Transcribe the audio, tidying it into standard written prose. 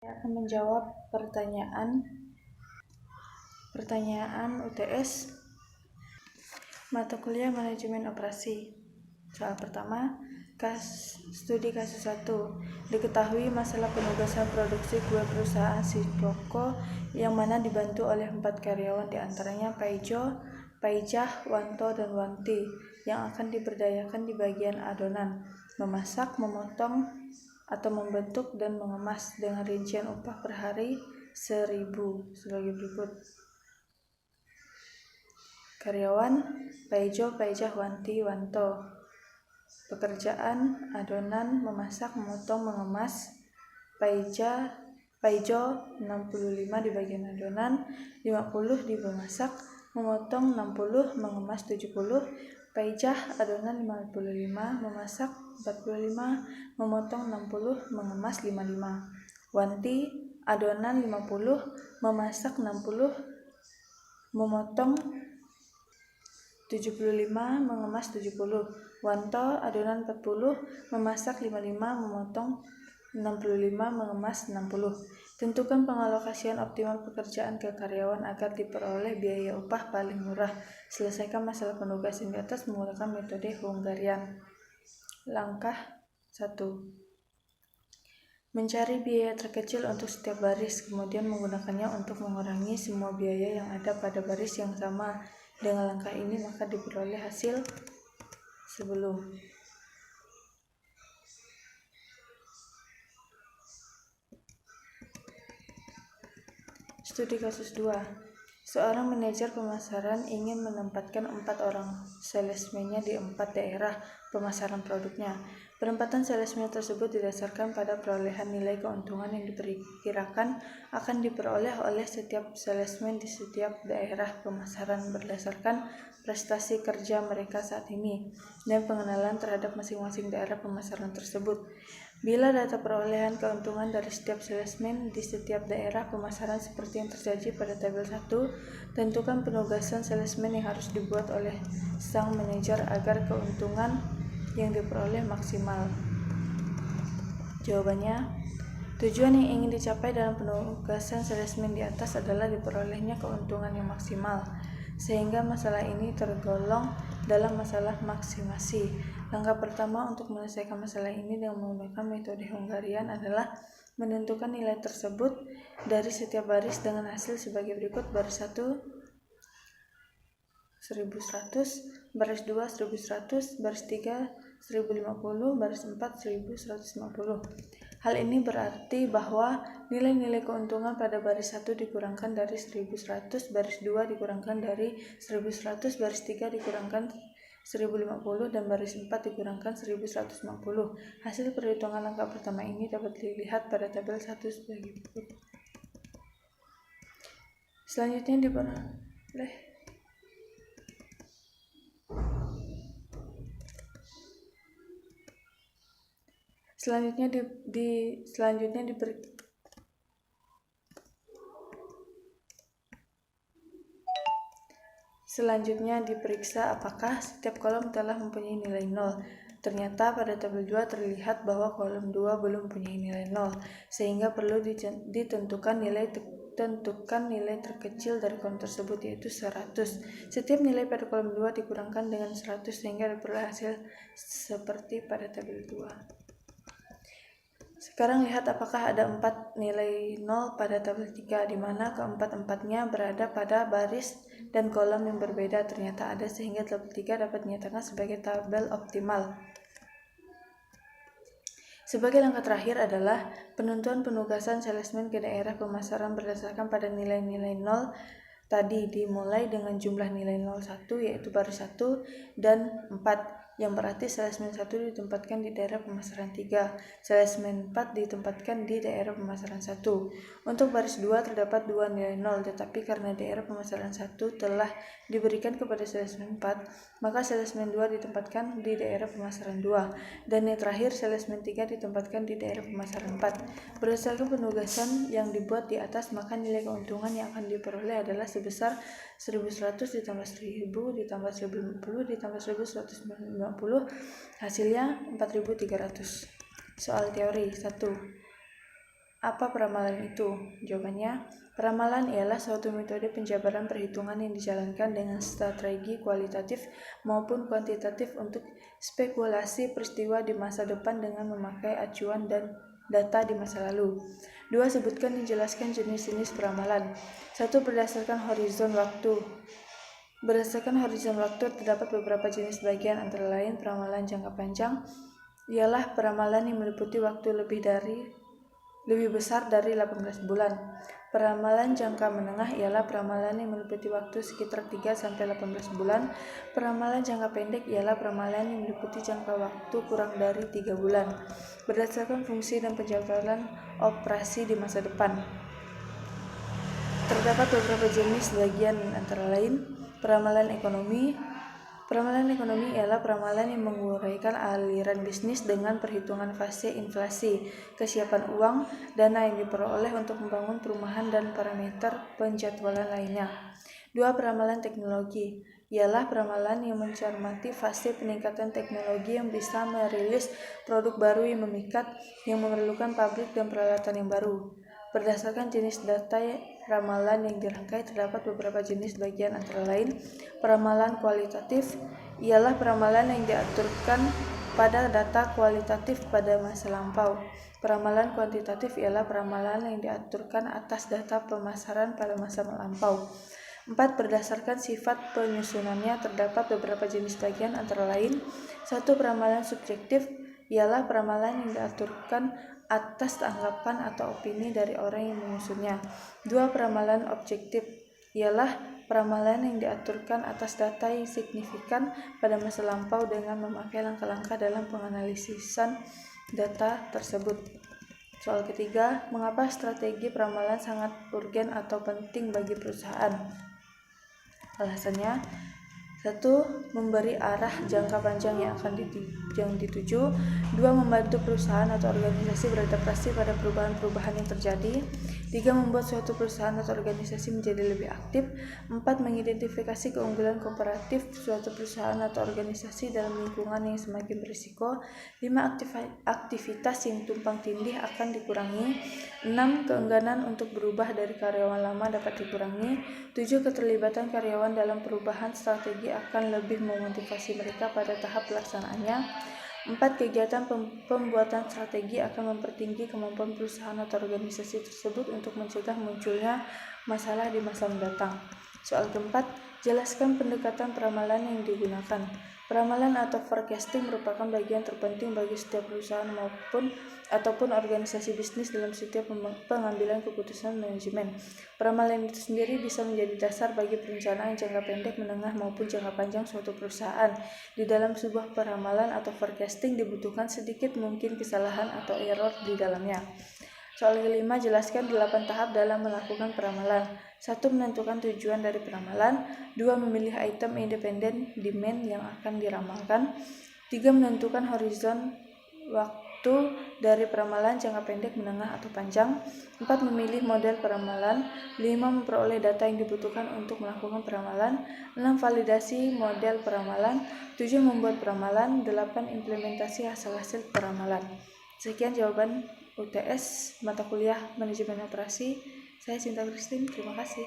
Saya akan menjawab pertanyaan UTS mata kuliah manajemen operasi. Soal pertama, studi kasus 1. Diketahui masalah penugasan produksi kue perusahaan Sipoko yang mana dibantu oleh 4 karyawan, diantaranya Paijo, Paijah, Wanto, dan Wanti, yang akan diberdayakan di bagian adonan, memasak, memotong atau membentuk dan mengemas dengan rincian upah per hari 1.000 sebagai berikut. Karyawan Paijo, Paijah, Wanti, Wanto. Pekerjaan adonan, memasak, memotong, mengemas. Paijo 65 di bagian adonan, 50 di memasak, memotong 60, mengemas 70. Paijah adonan 55, memasak 45, memotong 60, mengemas 55. Wanti adonan 50, memasak 60, memotong 75, mengemas 70. Wanto adonan 40, memasak 55, memotong 65, mengemas 60. Tentukan pengalokasian optimal pekerjaan ke karyawan agar diperoleh biaya upah paling murah. Selesaikan masalah penugasan di atas menggunakan metode Hungarian. Langkah 1. Mencari biaya terkecil untuk setiap baris, kemudian menggunakannya untuk mengurangi semua biaya yang ada pada baris yang sama. Dengan langkah ini maka diperoleh hasil sebelum. Studi kasus 2. Seorang manajer pemasaran ingin menempatkan 4 orang salesman-nya di 4 daerah pemasaran produknya. Penempatan salesman tersebut didasarkan pada perolehan nilai keuntungan yang diperkirakan akan diperoleh oleh setiap salesman di setiap daerah pemasaran berdasarkan prestasi kerja mereka saat ini dan pengenalan terhadap masing-masing daerah pemasaran tersebut. Bila data perolehan keuntungan dari setiap salesman di setiap daerah pemasaran seperti yang tersaji pada tabel 1, tentukan penugasan salesman yang harus dibuat oleh sang manajer agar keuntungan yang diperoleh maksimal. Jawabannya, tujuan yang ingin dicapai dalam penugasan salesman di atas adalah diperolehnya keuntungan yang maksimal, sehingga masalah ini tergolong dalam masalah maksimasi. Langkah pertama untuk menyelesaikan masalah ini dengan menggunakan metode Hungarian adalah menentukan nilai tersebut dari setiap baris dengan hasil sebagai berikut. Baris 1 1100, baris 2 1100, baris 3 1050, baris 4 1150. Hal ini berarti bahwa nilai-nilai keuntungan pada baris 1 dikurangkan dari 1100, baris 2 dikurangkan dari 1100, baris 3 dikurangkan 1050, dan baris 4 dikurangkan 1150. Hasil perhitungan langkah pertama ini dapat dilihat pada tabel 1 sebagai berikut. Selanjutnya Selanjutnya diperiksa apakah setiap kolom telah mempunyai nilai 0. Ternyata pada tabel 2 terlihat bahwa kolom 2 belum mempunyai nilai 0, sehingga perlu ditentukan nilai terkecil dari kolom tersebut, yaitu 100. Setiap nilai pada kolom 2 dikurangkan dengan 100 sehingga diperoleh hasil seperti pada tabel 2. Sekarang lihat apakah ada 4 nilai 0 pada tabel 3, di mana keempat-empatnya berada pada baris dan kolom yang berbeda. Ternyata ada, sehingga tabel 3 dapat dinyatakan sebagai tabel optimal. Sebagai langkah terakhir adalah penentuan penugasan salesman ke daerah pemasaran berdasarkan pada nilai-nilai 0 tadi, dimulai dengan jumlah nilai 01, yaitu baris 1 dan 4, yang berarti salesman 1 ditempatkan di daerah pemasaran 3, salesman 4 ditempatkan di daerah pemasaran 1. Untuk baris 2 terdapat 2 nilai 0, tetapi karena daerah pemasaran 1 telah diberikan kepada salesman 4, maka salesman 2 ditempatkan di daerah pemasaran 2, dan yang terakhir salesman 3 ditempatkan di daerah pemasaran 4. Berdasarkan penugasan yang dibuat di atas, maka nilai keuntungan yang akan diperoleh adalah sebesar 1100 ditambah 1000 ditambah 1050 ditambah 1150, hasilnya 4300. Soal teori 1. Apa peramalan itu? Jawabannya, peramalan ialah suatu metode penjabaran perhitungan yang dijalankan dengan strategi kualitatif maupun kuantitatif untuk spekulasi peristiwa di masa depan dengan memakai acuan dan data di masa lalu. 2. Sebutkan dan jelaskan jenis-jenis peramalan. 1. Berdasarkan horizon waktu. Berdasarkan horizon waktu terdapat beberapa jenis bagian, antara lain peramalan jangka panjang ialah peramalan yang meliputi waktu lebih besar dari 18 bulan. Peramalan jangka menengah ialah peramalan yang meliputi waktu sekitar 3-18 bulan. Peramalan jangka pendek ialah peramalan yang meliputi jangka waktu kurang dari 3 bulan. Berdasarkan fungsi dan penjabaran operasi di masa depan. Terdapat beberapa jenis bagian, antara lain peramalan ekonomi. Peramalan ekonomi ialah peramalan yang menguraikan aliran bisnis dengan perhitungan fase inflasi, kesiapan uang, dana yang diperoleh untuk membangun perumahan, dan parameter penjadwalan lainnya. 2. Peramalan teknologi ialah peramalan yang mencermati fase peningkatan teknologi yang bisa merilis produk baru yang memikat, yang memerlukan pabrik dan peralatan yang baru. Berdasarkan jenis data ramalan yang dirangkai, terdapat beberapa jenis bagian, antara lain peramalan kualitatif ialah peramalan yang diaturkan pada data kualitatif pada masa lampau. Peramalan kuantitatif ialah peramalan yang diaturkan atas data pemasaran pada masa lampau. 4. Berdasarkan sifat penyusunannya, terdapat beberapa jenis bagian, antara lain 1. Peramalan subjektif ialah peramalan yang diaturkan atas anggapan atau opini dari orang yang menyusunnya. 2. Peramalan objektif ialah peramalan yang diaturkan atas data yang signifikan pada masa lampau dengan memakai langkah-langkah dalam penganalisisan data tersebut. Soal ketiga, mengapa strategi peramalan sangat urgen atau penting bagi perusahaan? Alasannya, 1. Memberi arah jangka panjang yang dituju. 2. Membantu perusahaan atau organisasi beradaptasi pada perubahan-perubahan yang terjadi. 3. Membuat suatu perusahaan atau organisasi menjadi lebih aktif. 4. Mengidentifikasi keunggulan komparatif suatu perusahaan atau organisasi dalam lingkungan yang semakin berisiko. 5. Aktivitas yang tumpang tindih akan dikurangi. 6. Keengganan untuk berubah dari karyawan lama dapat dikurangi. 7. Keterlibatan karyawan dalam perubahan strategi akan lebih memotivasi mereka pada tahap pelaksanaannya. 4. Kegiatan pembuatan strategi akan mempertinggi kemampuan perusahaan atau organisasi tersebut untuk mencegah munculnya masalah di masa mendatang. Soal keempat, jelaskan pendekatan peramalan yang digunakan. Peramalan atau forecasting merupakan bagian terpenting bagi setiap perusahaan ataupun organisasi bisnis dalam setiap pengambilan keputusan manajemen. Peramalan itu sendiri bisa menjadi dasar bagi perencanaan jangka pendek, menengah, maupun jangka panjang suatu perusahaan. Di dalam sebuah peramalan atau forecasting dibutuhkan sedikit mungkin kesalahan atau error di dalamnya. Soal kelima, jelaskan 8 tahap dalam melakukan peramalan. 1. Menentukan tujuan dari peramalan. 2. Memilih item independen demand yang akan diramalkan. 3. Menentukan horizon waktu dari peramalan jangka pendek, menengah, atau panjang. 4. Memilih model peramalan. 5. Memperoleh data yang dibutuhkan untuk melakukan peramalan. 6. Validasi model peramalan. 7. Membuat peramalan. 8. Implementasi hasil-hasil peramalan. Sekian jawaban UTS mata kuliah Manajemen Operasi. Saya Sinta Christine, terima kasih.